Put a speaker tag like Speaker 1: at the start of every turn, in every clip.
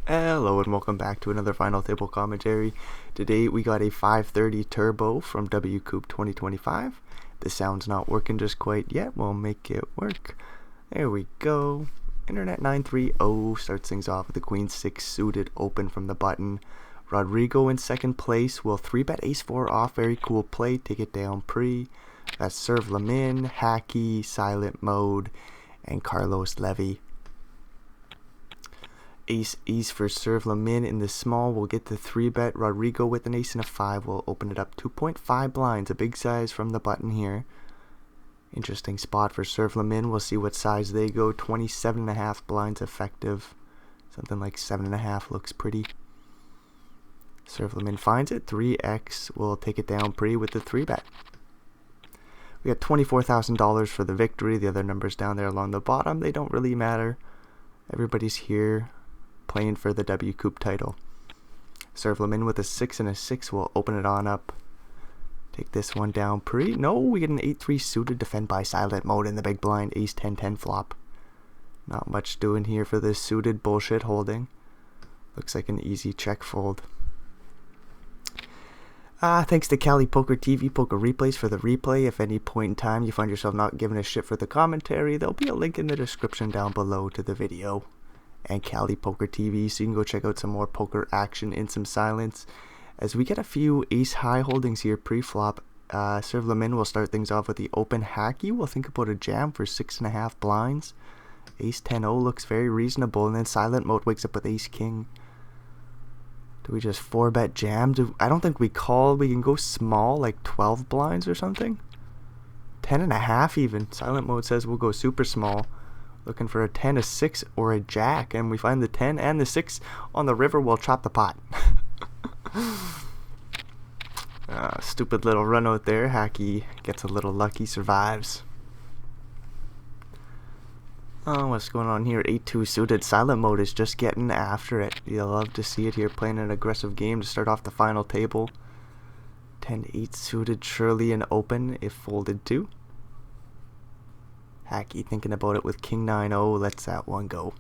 Speaker 1: Hello and welcome back to another final table commentary. Today we got a 530 turbo from WCOOP 2025. The sound's not working just quite yet. We'll make it work. There we go. Internet 930 starts things off with the Queen 6 suited open from the button. Rodrigo in second place will 3-bet ace 4 off. Very cool play. Take it down pre. That's Serve Lamin, Hacky, Silent Mode, and Carlos Levy. Ace for Serve Lamin in the small will get the 3-bet. Rodrigo with an ace and a 5 will open it up 2.5 blinds. A big size from the button here. Interesting spot for Serve Lamin. We'll see what size they go. 27.5 blinds effective. Something like 7.5 looks pretty. Serve Lamin finds it. 3x will take it down pre with the 3-bet. We got $24,000 for the victory. The other numbers down there along the bottom, they don't really matter. Everybody's here playing for the WCOOP title. Serve Lamin with a 6 and a 6 will open it on up. Take this one down pre. No, we get an 8-3 suited, defend by Silent Mode in the big blind. Ace 10-10 flop. Not much doing here for this suited bullshit holding. Looks like an easy check fold. Thanks to KalipokerTV Poker Replays for the replay. If at any point in time you find yourself not giving a shit for the commentary, there'll be a link in the description down below to the video and KalipokerTV, so you can go check out some more poker action in some silence. As we get a few ace high holdings here pre-flop, Serve Lamin will start things off with the open Hacky. We'll think about a jam for 6.5 blinds. Ace 10-0 looks very reasonable, and then Silent Mode wakes up with ace king. Do we just 4-bet jam? I don't think we call. We can go small, like 12 blinds or something. 10.5 even. Silent Mode says we'll go super small. Looking for a 10, a 6, or a jack. And we find the 10 and the 6 on the river. We'll chop the pot. Stupid little run out there. Hacky gets a little lucky, survives. Oh, what's going on here? 8-2 suited. Silent Mode is just getting after it. You'll love to see it here, playing an aggressive game to start off the final table. 10-8 suited, surely an open if folded too. Hacky thinking about it with King 9-0. Lets that one go.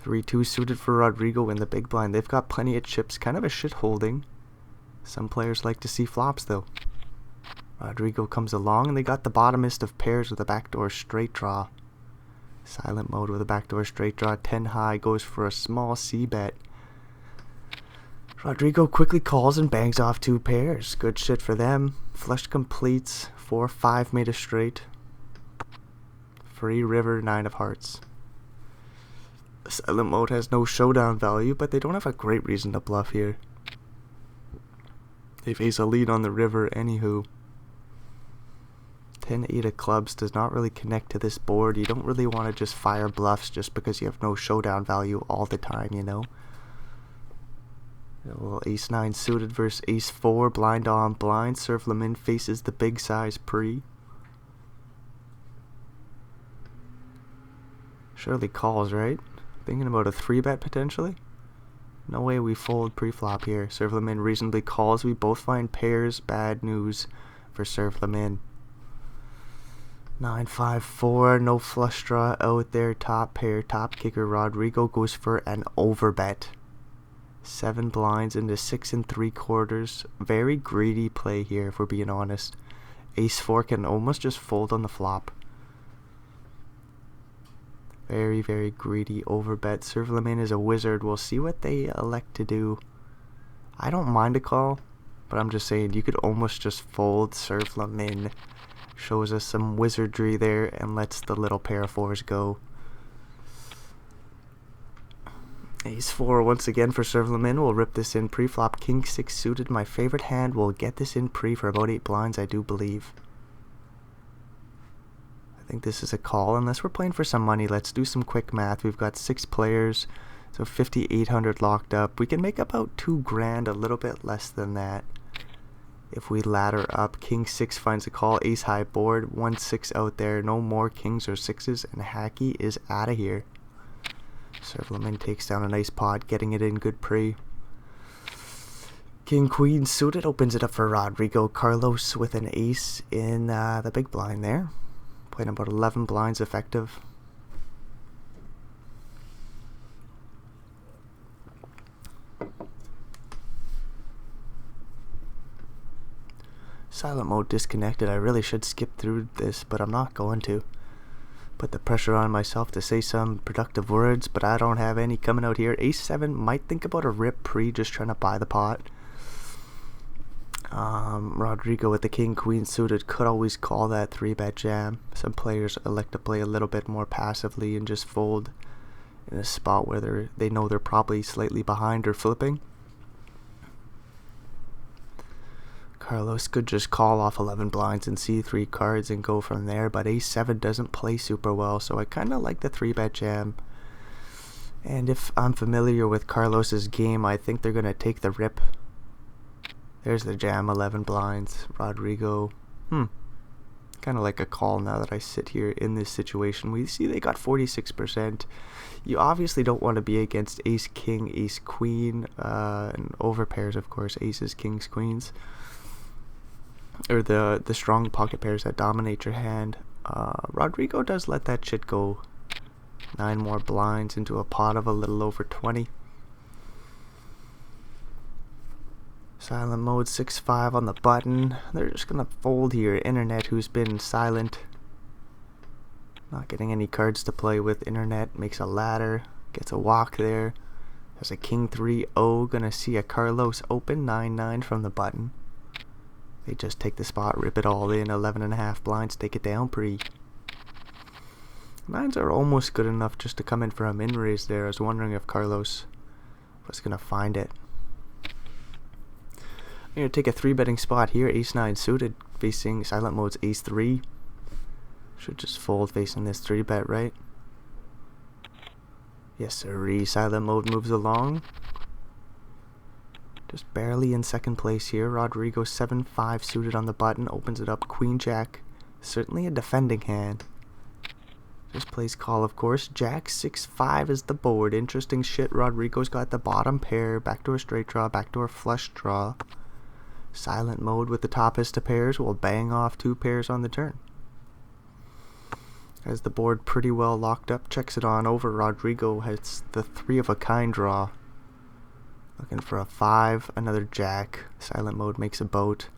Speaker 1: 3-2 suited for Rodrigo in the big blind. They've got plenty of chips. Kind of a shit holding. Some players like to see flops though. Rodrigo comes along, and they got the bottomest of pairs with a backdoor straight draw. Silent Mode with a backdoor straight draw. 10 high goes for a small c-bet. Rodrigo quickly calls and bangs off 2 pairs. Good shit for them. Flush completes. 4-5 made a straight. Free river, 9 of hearts. Silent Mode has no showdown value, but they don't have a great reason to bluff here. They face a lead on the river anywho. 10-8 of clubs does not really connect to this board. You don't really want to just fire bluffs just because you have no showdown value all the time, you know. A little ace 9 suited versus ace 4, blind on blind. Serve Lamin faces the big size pre. Surely calls, right? Thinking about a 3-bet potentially. No way we fold pre-flop here. Serve Lamin reasonably calls. We both find pairs. Bad news for Serve Lamin. 9-5-4, no flush draw out there. Top pair, top kicker. Rodrigo goes for an overbet. 7 blinds into 6 3/4. Very greedy play here, if we're being honest. Ace 4 can almost just fold on the flop. Very, very greedy overbet. Serve Lamin is a wizard. We'll see what they elect to do. I don't mind a call, but I'm just saying you could almost just fold. Serve Lamin shows us some wizardry there and lets the little pair of 4s go. Ace 4 once again for Serve Lamin. We'll rip this in pre-flop. King 6 suited, my favorite hand. We'll get this in pre for about 8 blinds, I do believe. I think this is a call unless we're playing for some money. Let's do some quick math. We've got 6 players, so 5,800 locked up. We can make about 2 grand, a little bit less than that. If we ladder up, King 6 finds a call, ace high board, 1-6 out there, no more kings or 6s, and Hacky is out of here. Serve Lamin takes down a nice pot, getting it in good pre. King Queen suited opens it up for Rodrigo. Carlos with an ace in the big blind there. Playing about 11 blinds effective. Silent mode disconnected. I really should skip through this, but I'm not going to. Put the pressure on myself to say some productive words, but I don't have any coming out here. Ace 7 might think about a rip pre, just trying to buy the pot. Rodrigo with the king queen suited could always call that 3-bet jam. Some players elect to play a little bit more passively and just fold in a spot where they know they're probably slightly behind or flipping. Carlos could just call off 11 blinds and see 3 cards and go from there, but ace 7 doesn't play super well, so I kind of like the 3-bet jam. And if I'm familiar with Carlos's game, I think they're going to take the rip. There's the jam, 11 blinds. Rodrigo, kind of like a call now that I sit here in this situation. We see they got 46%. You obviously don't want to be against ace king, ace queen, and over pairs, of course, aces, kings, queens. Or the strong pocket pairs that dominate your hand. Rodrigo does let that shit go. 9 more blinds into a pot of a little over 20. Silent mode, 6-5 on the button. They're just gonna fold here. Internet, who's been silent. Not getting any cards to play with. Internet makes a ladder. Gets a walk there. There's a king 3-0. Gonna see a Carlos open. 9-9 from the button. They just take the spot, rip it all in. 11.5 blinds, take it down pre. 9s are almost good enough just to come in for a min raise there. I was wondering if Carlos was going to find it. I'm going to take a 3-betting spot here. Ace 9 suited facing silent mode's ace 3. Should just fold facing this 3-bet, right? Yes, sir. Silent mode moves along. Just barely in second place here. Rodrigo 7-5 suited on the button. Opens it up. Queen Jack. Certainly a defending hand. Just plays call, of course. Jack 6-5 is the board. Interesting shit. Rodrigo's got the bottom pair. Backdoor straight draw. Backdoor flush draw. Silent mode with the toppest of pairs will bang off 2 pairs on the turn. Has the board pretty well locked up. Checks it on over. Rodrigo has the 3 of a kind draw. Looking for a 5, another jack. Silent mode makes a boat.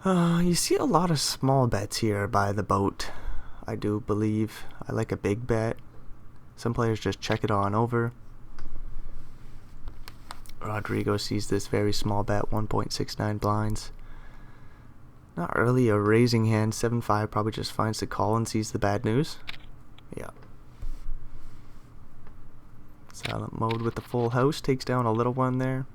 Speaker 1: You see a lot of small bets here by the boat, I do believe. I like a big bet. Some players just check it on over. Rodrigo sees this very small bet, 1.69 blinds. Not really a raising hand. 7-5 probably just finds the call and sees the bad news. Yeah. Silent mode with the full house, takes down a little one there.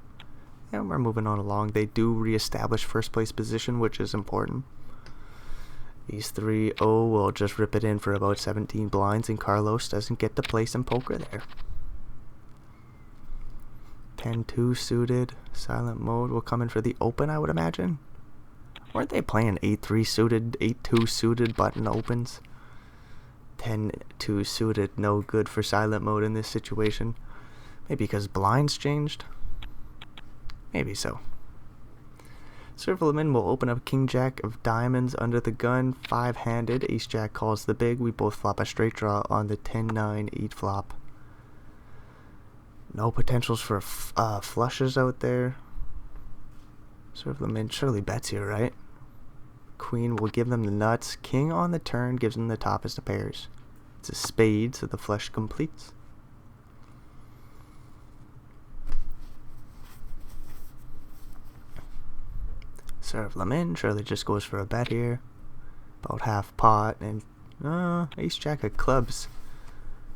Speaker 1: And we're moving on along. They do reestablish first place position, which is important. Ace 3-0 will just rip it in for about 17 blinds, and Carlos doesn't get to play some poker there. 10-2 suited. Silent mode will come in for the open, I would imagine. Weren't they playing 8-3 suited, 8-2 suited button opens? 10-2 suited, no good for silent mode in this situation. Maybe because blinds changed? Maybe so. Servalmin will open up King Jack of diamonds under the gun, 5-handed. Ace Jack calls the big. We both flop a straight draw on the 10-9 8 flop. No potentials for flushes out there. Servalmin surely bets here, right? Queen will give them the nuts. King on the turn gives them the toppest of pairs. It's a spade, so the flush completes. Servalmin surely just goes for a bet here. About half pot, and ace jack of clubs.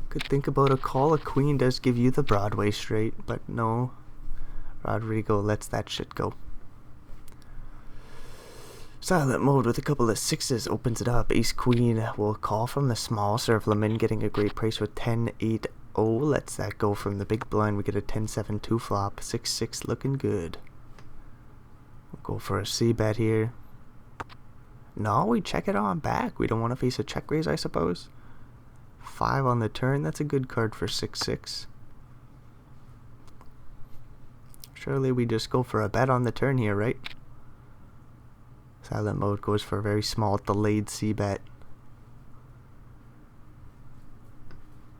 Speaker 1: Could think about a call. A queen does give you the Broadway straight, but no. Rodrigo lets that shit go. Silent mode with a couple of 6s opens it up. Ace queen will call from the small. Servalmin getting a great price with 10-8-0. Lets that go from the big blind. We get a 10-7-2 flop. 6-6 looking good. We'll go for a C bet here. No, we check it on back. We don't want to face a check raise, I suppose. 5 on the turn. That's a good card for 6-6. Surely we just go for a bet on the turn here, right? Silent mode goes for a very small delayed C bet.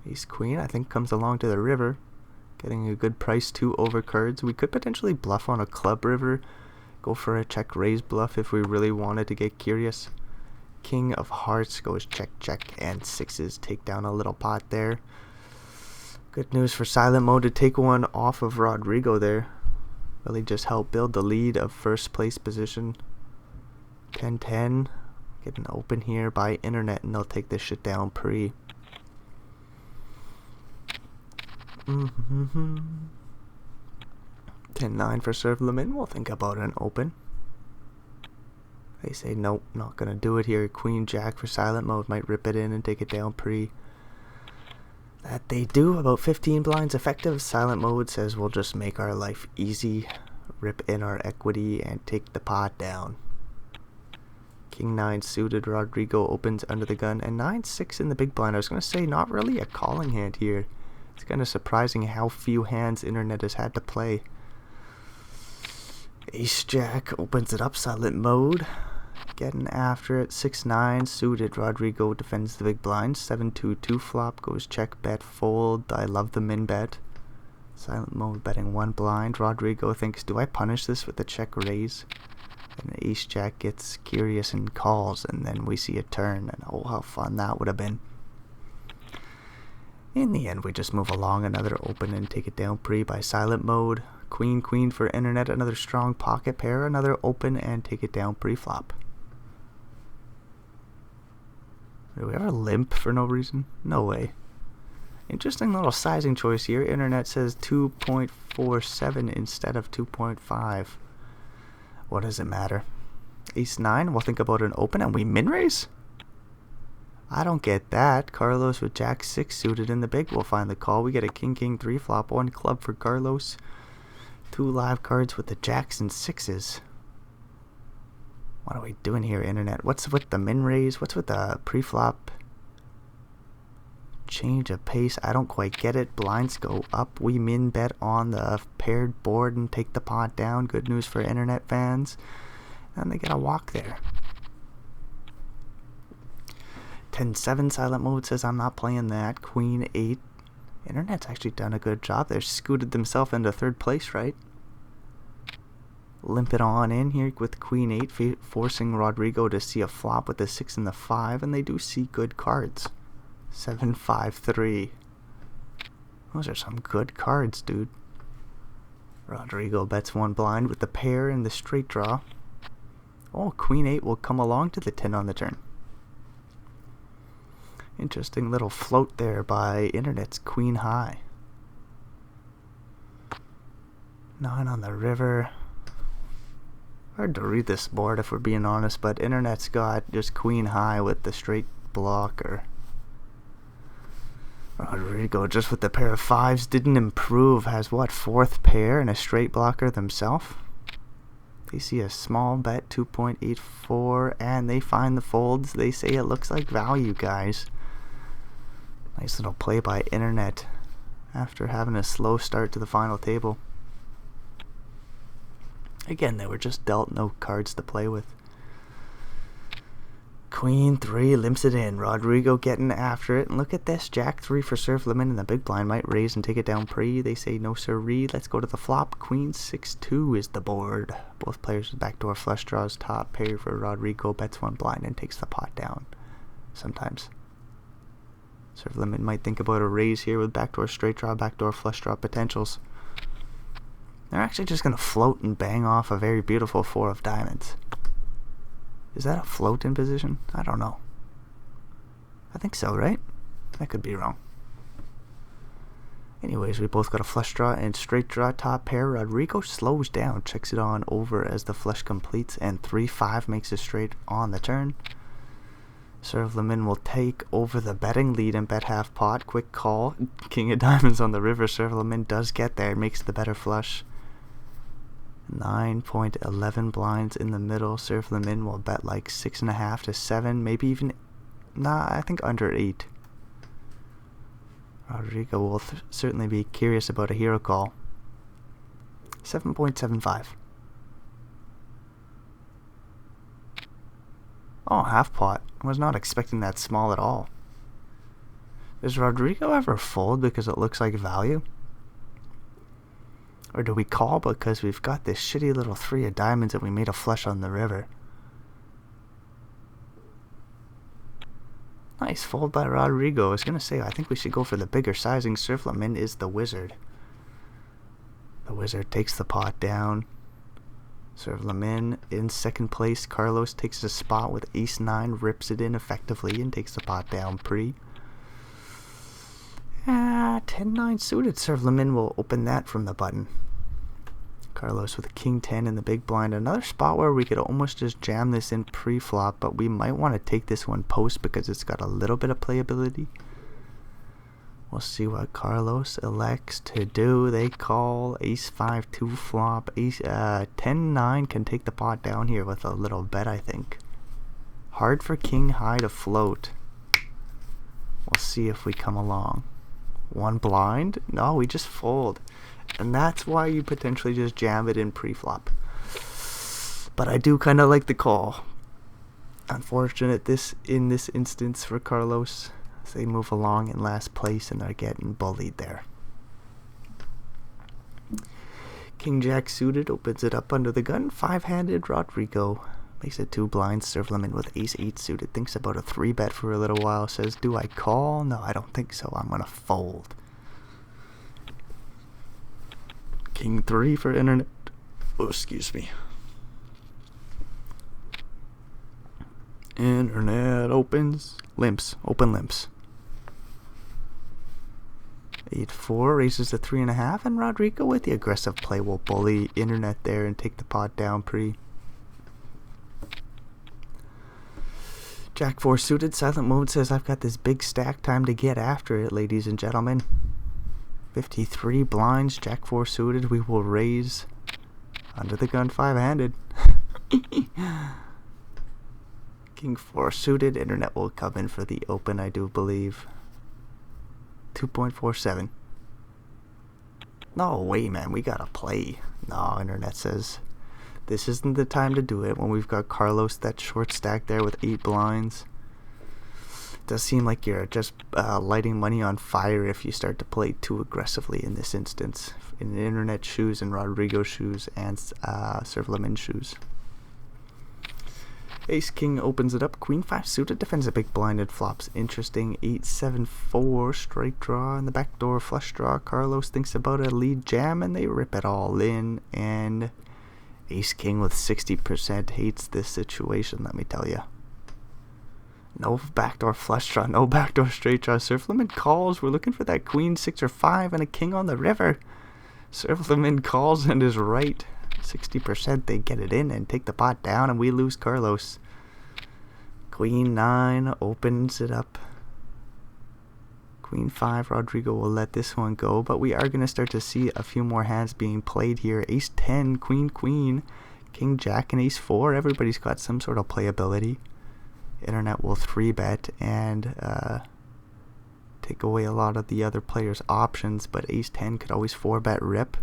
Speaker 1: Ace queen, I think, comes along to the river. Getting a good price, 2 over cards. We could potentially bluff on a club river. go for a check raise bluff if we really wanted to get curious. King of hearts goes check, check, and sixes take down a little pot there. Good news for silent mode to take one off of Rodrigo there. Really just help build the lead of first place position. 10-10. Get an open here by internet and they'll take this shit down pre. 10-9 for serve limit. We'll think about an open. They say nope, not gonna do it here. Queen jack for silent mode, might rip it in and take it down pre. That they do. About 15 blinds effective. Silent mode says we'll just make our life easy, rip in our equity and take the pot down. King 9 suited. Rodrigo opens under the gun, and 9-6 in the big blind. I was gonna say not really a calling hand here. It's kind of surprising how few hands internet has had to play. Ace jack opens it up. Silent mode, getting after it. 6-9 suited. Rodrigo defends the big blind. 7-2 flop goes check, bet, fold. I love the min bet. Silent mode betting one blind. Rodrigo thinks, do I punish this with a check raise? And ace jack gets curious and calls, and then we see a turn, and oh, how fun that would have been. In the end, we just move along. Another open and take it down pre by silent mode. Queen, queen for internet. Another strong pocket pair. Another open and take it down pre-flop. Do we ever limp for no reason? No way. Interesting little sizing choice here. Internet says 2.47 instead of 2.5. What does it matter? Ace 9, we'll think about an open and we min raise? I don't get that. Carlos with jack 6 suited in the big will find the call. We get a king, king 3 flop, 1 club for Carlos. 2 live cards with the jacks and sixes. What are we doing here, internet? What's with the min raise? What's with the pre-flop? Change of pace. I don't quite get it. Blinds go up. We min bet on the paired board and take the pot down. Good news for internet fans. And they get a walk there. 10-7 silent mode says I'm not playing that. Queen 8. Internet's actually done a good job. They're scooted themselves into third place, right? Limp it on in here with Queen 8, forcing Rodrigo to see a flop with the 6 and the 5, and they do see good cards. 7-5-3. Those are some good cards, dude. Rodrigo bets one blind with the pair and the straight draw. Oh, Queen 8 will come along to the 10 on the turn. Interesting little float there by internet's Queen High. 9 on the river. Hard to read this board if we're being honest, but internet's got just Queen High with the straight blocker. Rodrigo just with the pair of 5s didn't improve. Has what, 4th pair and a straight blocker themselves? They see a small bet, 2.84, and they find the folds. They say it looks like value, guys. Nice little play by internet after having a slow start to the final table. Again, they were just dealt no cards to play with. Queen 3 limps it in. Rodrigo getting after it. And look at this. Jack 3 for serve limit, and the big blind might raise and take it down pre. They say no siree. Let's go to the flop. Queen 6-2 is the board. Both players with backdoor flush draws. Top pair for Rodrigo. Bets one blind and takes the pot down. Sometimes. Serve limit might think about a raise here with backdoor straight draw, backdoor flush draw potentials. They're actually just going to float and bang off a very beautiful 4 of diamonds. Is that a float in position? I don't know. I think so, right? I could be wrong. Anyways, we both got a flush draw and straight draw top pair. Rodrigo slows down, checks it on over as the flush completes, and 3-5 makes a straight on the turn. Serve limit will take over the betting lead and bet half pot. Quick call. King of diamonds on the river. Serve limit does get there, makes the better flush. 9.11 blinds in the middle. Serve limit will bet like 6.5 to 7, maybe even, I think under 8. Rodrigo will certainly be curious about a hero call. 7.75. Oh, half pot. I was not expecting that small at all. Does Rodrigo ever fold because it looks like value? Or do we call because we've got this shitty little 3 of diamonds and we made a flush on the river? Nice fold by Rodrigo. I was going to say, I think we should go for the bigger sizing. Surf Lemon is the wizard. The wizard takes the pot down. Surf Lemon in second place. Carlos takes a spot with ace 9, rips it in effectively and takes the pot down pre. 10-9 suited. Surf Lemon will open that from the button. Carlos with a king 10 in the big blind. Another spot where we could almost just jam this in pre-flop, but we might want to take this one post because it's got a little bit of playability. We'll see what Carlos elects to do. They call ace 5 2 flop. Ace 10-9 can take the pot down here with a little bet, I think. Hard for king high to float. We'll see if we come along. One blind? No, we just fold. And that's why you potentially just jam it in pre-flop. But I do kind of like the call. Unfortunate in this instance for Carlos. As they move along in last place and they're getting bullied there. King Jack suited opens it up under the gun. 5-handed Rodrigo makes it 2 blinds. Surf Lemon with ace 8 suited. Thinks about a 3-bet for a little while. Says, do I call? No, I don't think so. I'm going to fold. King 3 for internet. Oh, excuse me. Internet opens. Limps. Open limps. 8-4 raises to 3.5, and Rodrigo with the aggressive play will bully internet there and take the pot down pre. Jack 4 suited. Silent Mode says, I've got this big stack. Time to get after it, ladies and gentlemen. 53 blinds. Jack 4 suited. We will raise under the gun 5-handed. King 4 suited. Internet will come in for the open, I do believe. 2.47. No way, man. We gotta play. No, internet says this isn't the time to do it when we've got Carlos that short stack there with 8 blinds. It does seem like you're just lighting money on fire if you start to play too aggressively in this instance. In internet shoes and Rodrigo shoes and Surf Lemon shoes. Ace King opens it up. Queen 5 suited defends a big blind and flops. Interesting. 8-7-4 straight draw in the back door flush draw. Carlos thinks about a lead jam and they rip it all in. And Ace King with 60% hates this situation, let me tell you. No backdoor flush draw, no backdoor straight draw. Surf Lemon calls. We're looking for that queen 6 or 5 and a king on the river. Surf Lemon calls and is right. 60% they get it in and take the pot down, and we lose Carlos. Queen 9 opens it up. Queen 5, Rodrigo will let this one go, but we are going to start to see a few more hands being played here. Ace 10, Queen Queen, King Jack, and Ace 4. Everybody's got some sort of playability. Internet will 3-bet and take away a lot of the other players' options, but Ace 10 could always 4-bet rip.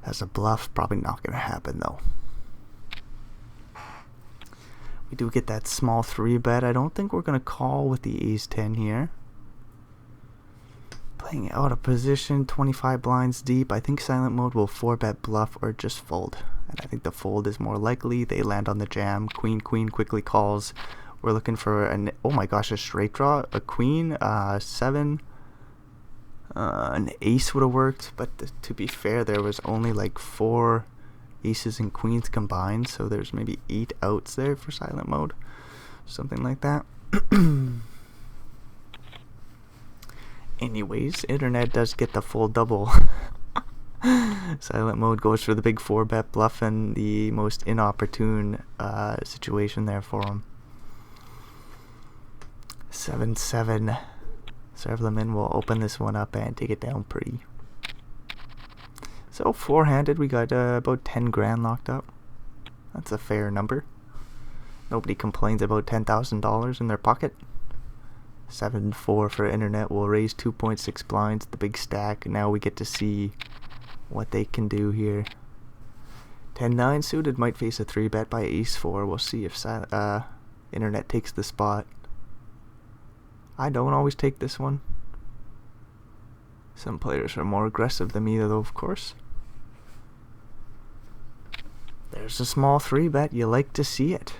Speaker 1: As a bluff, probably not going to happen though. We do get that small 3-bet. I don't think we're going to call with the Ace 10 here. Playing out of position, 25 blinds deep. I think Silent Mode will 4-bet bluff or just fold. And I think the fold is more likely. They land on the jam. Queen Queen quickly calls. We're looking for an, oh my gosh, a straight draw. A queen, 7. An ace would have worked, but to be fair, there was only like 4 aces and queens combined, so there's maybe 8 outs there for Silent Mode, something like that. Anyways, internet does get the full double. Silent Mode goes for the big 4-bet bluff and the most inopportune situation there for him. 7-7. Surf Lemon will open this one up and take it down pre. So 4-handed, we got about 10 grand locked up. That's a fair number. Nobody complains about $10,000 in their pocket. 7-4 for internet will raise 2.6 blinds, the big stack. Now we get to see what they can do here. 10-9 suited might face a 3-bet by Ace 4. We'll see if internet takes the spot. I don't always take this one. Some players are more aggressive than me though, of course. There's a small 3-bet. You like to see it.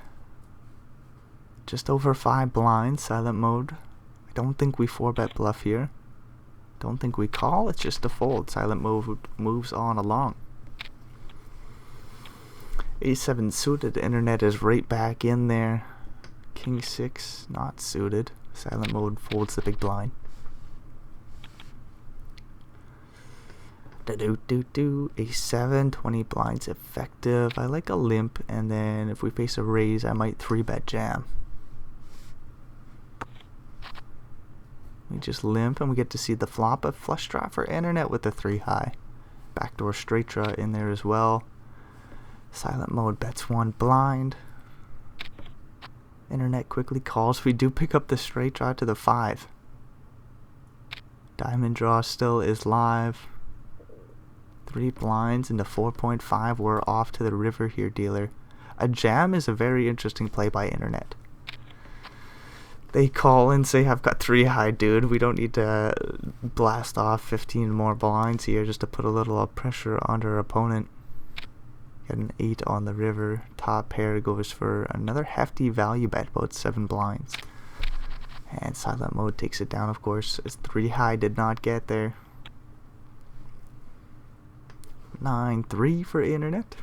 Speaker 1: Just over 5 blinds, silent mode. I don't think we 4-bet bluff here. Don't think we call. It's just a fold. Silent mode moves on along. A7 suited. Internet is right back in there. King 6 not suited. Silent mode folds the big blind. A7, 20 blinds effective. I like a limp, and then if we face a raise, I might 3-bet jam. We just limp, and we get to see the flop. A flush draw for internet with the 3 high. Backdoor straight draw in there as well. Silent mode bets 1 blind. Internet quickly calls. We do pick up the straight draw to the 5. Diamond draw still is live. 3 blinds into 4.5. We're off to the river here, dealer. A jam is a very interesting play by internet. They call and say, I've got 3 high, dude. We don't need to blast off 15 more blinds here just to put a little pressure on our opponent. Got an 8 on the river. Top pair goes for another hefty value bet, about 7 blinds. And silent mode takes it down, of course, as 3 high did not get there. 9-3 for internet.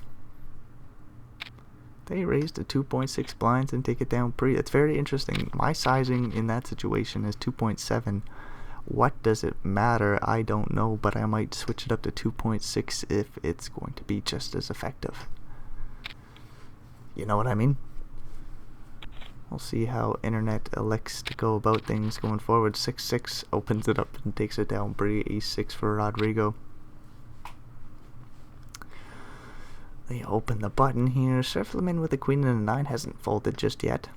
Speaker 1: They raise to 2.6 blinds and take it down pre. That's very interesting. My sizing in that situation is 2.7. What does it matter? I don't know, but I might switch it up to 2.6 if it's going to be just as effective. You know what I mean? We'll see how internet elects to go about things going forward. 6-6 opens it up and takes it down pre. A6 for Rodrigo. They open the button here. Surf them in with the queen and a 9. Hasn't folded just yet.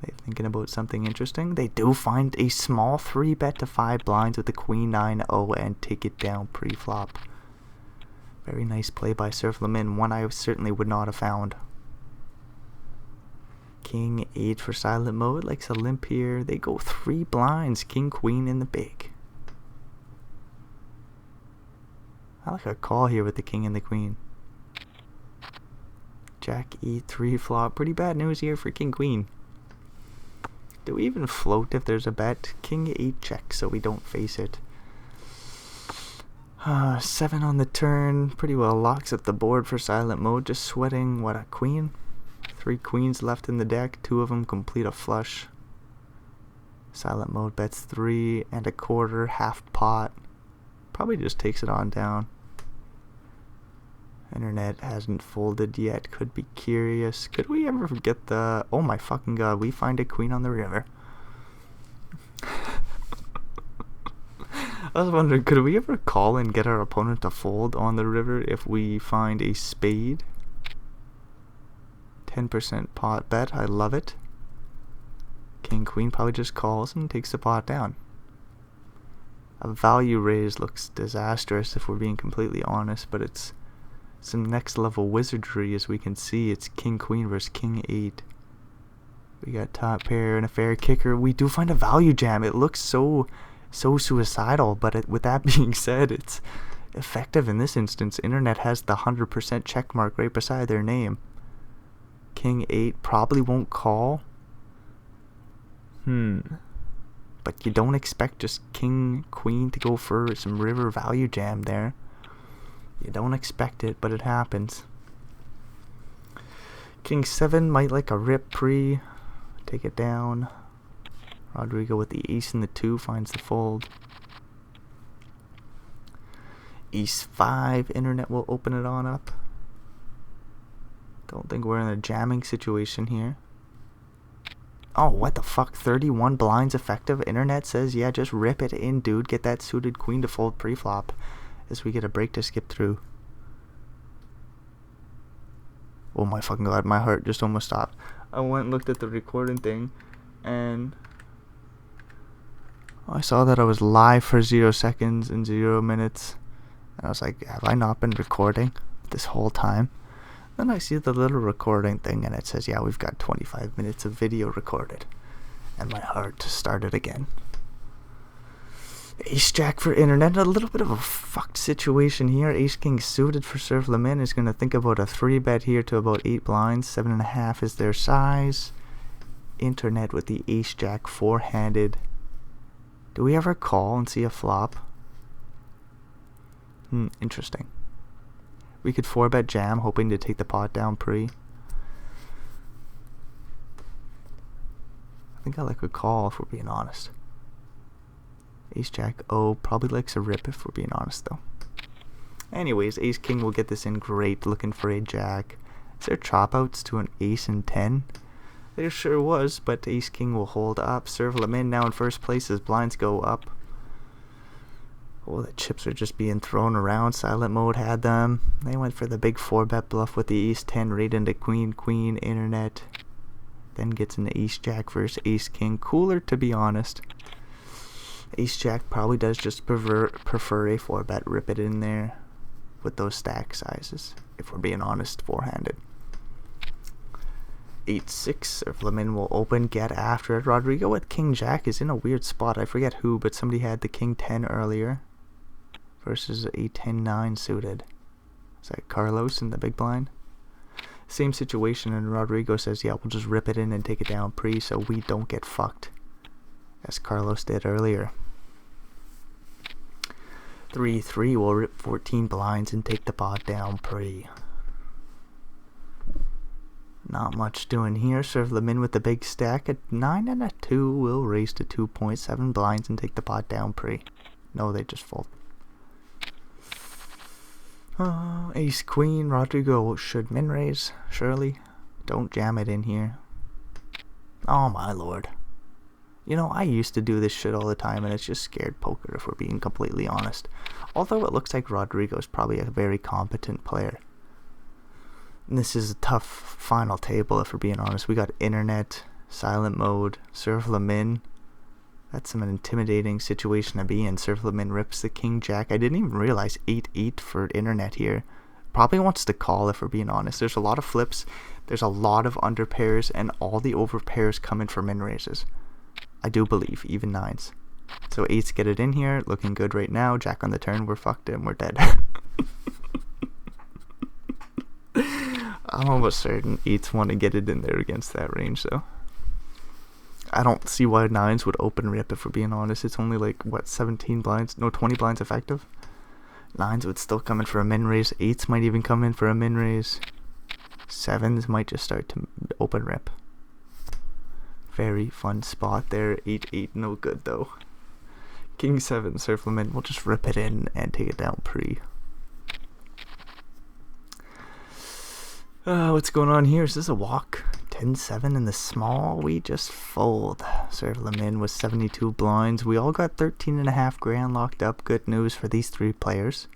Speaker 1: They're thinking about something interesting. They do find a small 3-bet to 5 blinds with the queen 9-0 and take it down pre-flop. Very nice play by Surf Lamin. One I certainly would not have found. King 8 for silent mode. Likes a limp here. They go 3 blinds. King queen in the big. I like a call here with the king and the queen. Jack E3 flop. Pretty bad news here for king queen. Do we even float if there's a bet? King 8 check so we don't face it. 7 on the turn. Pretty well locks up the board for silent mode. Just sweating, what, a queen? 3 queens left in the deck. 2 of them complete a flush. Silent mode bets 3.25, half pot. Probably just takes it on down. Internet hasn't folded yet. Could be curious. Could we ever get the... Oh my fucking god. We find a queen on the river. I was wondering, could we ever call and get our opponent to fold on the river if we find a spade? 10% pot bet. I love it. King queen probably just calls and takes the pot down. A value raise looks disastrous if we're being completely honest, but it's some next level wizardry. As we can see, it's king queen versus king 8. We got top pair and a fair kicker. We do find a value jam. It looks so suicidal, but with that being said, it's effective in this instance. Internet has the 100% check mark right beside their name. King 8 probably won't call. But you don't expect just king queen to go for some river value jam there. You don't expect it, but it happens. King 7 might like a rip pre. Take it down. Rodrigo with the ace and the 2 finds the fold. Ace 5. Internet will open it on up. Don't think we're in a jamming situation here. Oh, what the fuck? 31 blinds effective. Internet says, yeah, just rip it in, dude. Get that suited queen to fold pre-flop. As we get a break to skip through. Oh my fucking god, my heart just almost stopped. I went and looked at the recording thing, and I saw that I was live for 0 seconds and 0 minutes. And I was like, have I not been recording this whole time? Then I see the little recording thing, and it says, yeah, we've got 25 minutes of video recorded. And my heart started again. Ace Jack for internet. A little bit of a fucked situation here. Ace King suited for Surf Lemon is going to think about a 3-bet here to about 8 blinds. 7.5 is their size. Internet with the Ace Jack 4-handed. Do we ever call and see a flop? Interesting. We could 4-bet jam, hoping to take the pot down pre. I think I like a call if we're being honest. Ace Jack probably likes a rip if we're being honest though. Anyways, Ace King will get this in great, looking for a jack. Is there chop outs to an ace and 10? There sure was, but Ace King will hold up. Serve Lemon now in first place as blinds go up. Oh, the chips are just being thrown around. Silent mode had them. They went for the big 4-bet bluff with the ace 10 right into queen, queen, internet. Then gets an Ace Jack versus Ace King. Cooler to be honest. Ace Jack probably does just prefer a 4-bet, rip it in there with those stack sizes, if we're being honest, 4-handed. 8-6, Surf Lemon will open, get after it. Rodrigo with King Jack is in a weird spot. I forget who, but somebody had the King 10 earlier versus a 10-9 suited. Is that Carlos in the big blind? Same situation, and Rodrigo says, yeah, we'll just rip it in and take it down pre so we don't get fucked, as Carlos did earlier. 3-3 will rip 14 blinds and take the pot down pre. Not much doing here. Serve Lemon with the big stack. At 9 and a 2 will raise to 2.7 blinds and take the pot down pre. No, they just fold. Ace Queen. Rodrigo should min raise. Surely. Don't jam it in here. Oh my lord. You know, I used to do this shit all the time, and it's just scared poker if we're being completely honest. Although it looks like Rodrigo's probably a very competent player. And this is a tough final table if we're being honest. We got internet, silent mode, Surf Lemon. That's an intimidating situation to be in. Surf Lemon rips the King Jack. I didn't even realize 8-8 for internet here. Probably wants to call if we're being honest. There's a lot of flips. There's a lot of under pairs, and all the over pairs come in for min raises. I do believe, even 9s. So 8s get it in here, looking good right now. Jack on the turn, we're fucked and we're dead. I'm almost certain 8s want to get it in there against that range though. I don't see why 9s would open rip if we're being honest. It's only like, what, 17 blinds? No, 20 blinds effective. 9s would still come in for a min raise. 8s might even come in for a min raise. 7s might just start to open rip. Very fun spot there. 8-8, no good though. King 7, Surf Lemon. We'll just rip it in and take it down pre. What's going on here? Is this a walk? 10-7 in the small. We just fold. Surf Lemon with 72 blinds. We all got 13.5 grand locked up. Good news for these 3 players.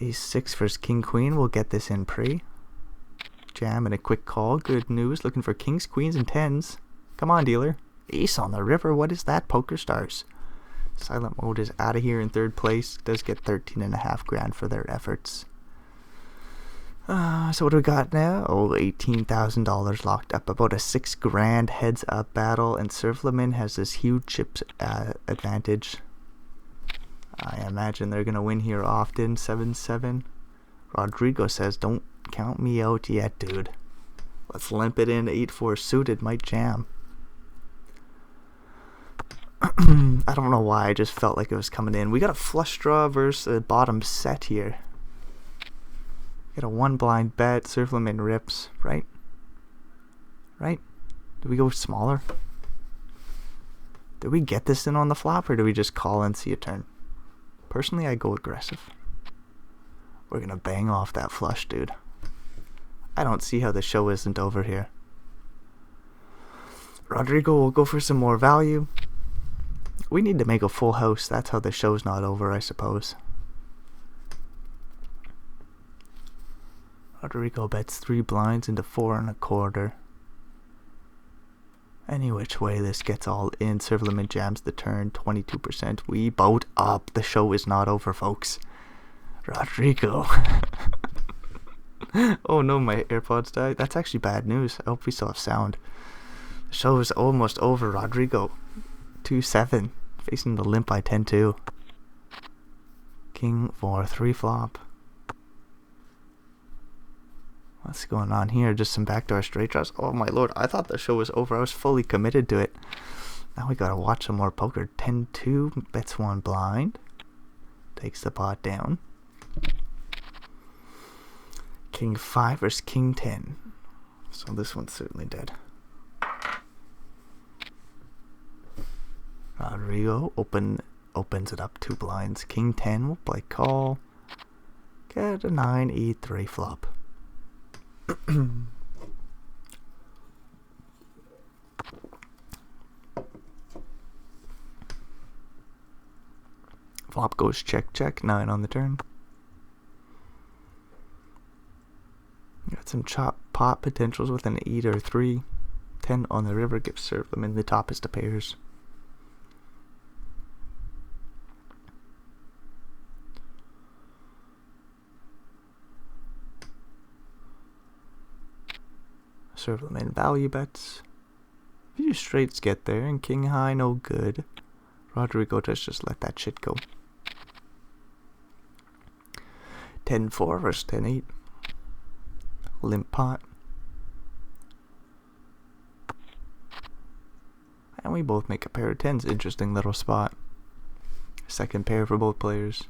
Speaker 1: Ace 6 versus King Queen. We'll get this in pre. Jam and a quick call. Good news. Looking for kings, queens, and 10s. Come on, dealer. Ace on the river. What is that? Poker stars. Silent mode is out of here in 3rd place. Does get 13.5 grand for their efforts. So what do we got now? Oh, $18,000 locked up. About a 6 grand heads up battle. And Surf Lemon has this huge chips advantage. I imagine they're going to win here often. 7-7. Rodrigo says, don't count me out yet, dude. Let's limp it in. 8-4 suited. Might jam. I don't know why. I just felt like it was coming in. We got a flush draw versus a bottom set here. Get a 1 blind bet. Surf Lemon rips. Right? Right? Do we go smaller? Did we get this in on the flop, or do we just call and see a turn? Personally, I go aggressive. We're gonna bang off that flush, dude. I don't see how the show isn't over here. Rodrigo will go for some more value. We need to make a full house. That's how the show's not over, I suppose. Rodrigo bets 3 blinds into 4 1/4. Any which way this gets all in. Surf Lemon jams the turn. 22%. We boat up. The show is not over, folks. Rodrigo. Oh no, my AirPods died. That's actually bad news. I hope we still have sound. The show is almost over. Rodrigo 2-7. Facing the limp by 10-2. King 4-3 flop. What's going on here? Just some backdoor straight draws. Oh my lord, I thought the show was over. I was fully committed to it. Now we gotta watch some more poker. 10-2, bets one blind. Takes the pot down. King 5 versus King 10. So this one's certainly dead. Rodrigo opens it up 2 blinds. King 10 will play call. Get a 9-E3 flop. Flop goes check check. 9 on the turn. Got some chop pot potentials with an 8 or 3. 10 on the river. Gives serve them in the top is to pairs. Serve them in value bets. Few straights get there, and king high no good. Rodrigo just let that shit go. 10-4 versus 10-8. Limp pot. And we both make a pair of 10s. Interesting little spot. Second pair for both players.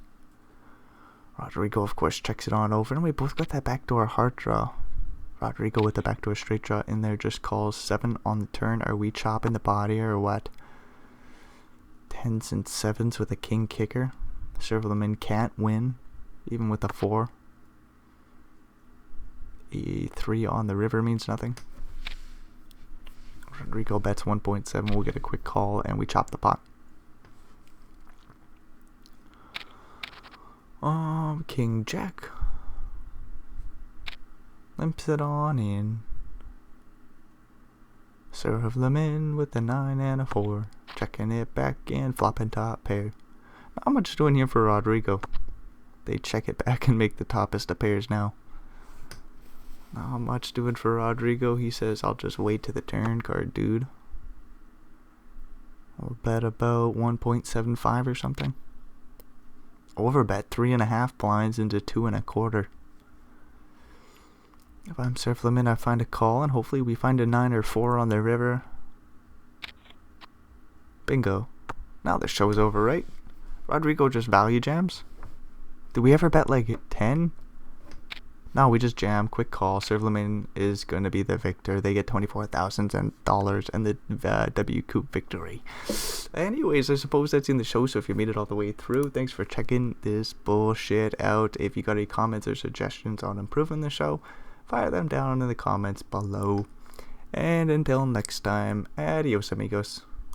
Speaker 1: Rodrigo, of course, checks it on over, and we both got that backdoor heart draw. Rodrigo with the backdoor straight draw in there just calls 7 on the turn. Are we chopping the pot here or what? 10s and 7s with a king kicker. Several them in can't win, even with a 4. E3 on the river means nothing. Rodrigo bets 1.7. We'll get a quick call and we chop the pot. King Jack. Limps it on in. Serve them in with a 9 and a 4. Checking it back in, flopping top pair. Not much doing here for Rodrigo. They check it back and make the toppest of pairs now. Not much doing for Rodrigo. He says, I'll just wait to the turn card, dude. I'll bet about 1.75 or something. Overbet 3.5 blinds into 2 1/4. If I'm surf limit, I find a call, and hopefully we find a 9 or 4 on the river. Bingo. Now the show's over, right? Rodrigo just value jams. Did we ever bet like 10? No, we just jam. Quick call. Serve limit is going to be the victor. They get $24,000 and the WCOOP victory. Anyways, I suppose that's in the show. So if you made it all the way through, thanks for checking this bullshit out. If you got any comments or suggestions on improving the show, fire them down in the comments below. And until next time, adios amigos.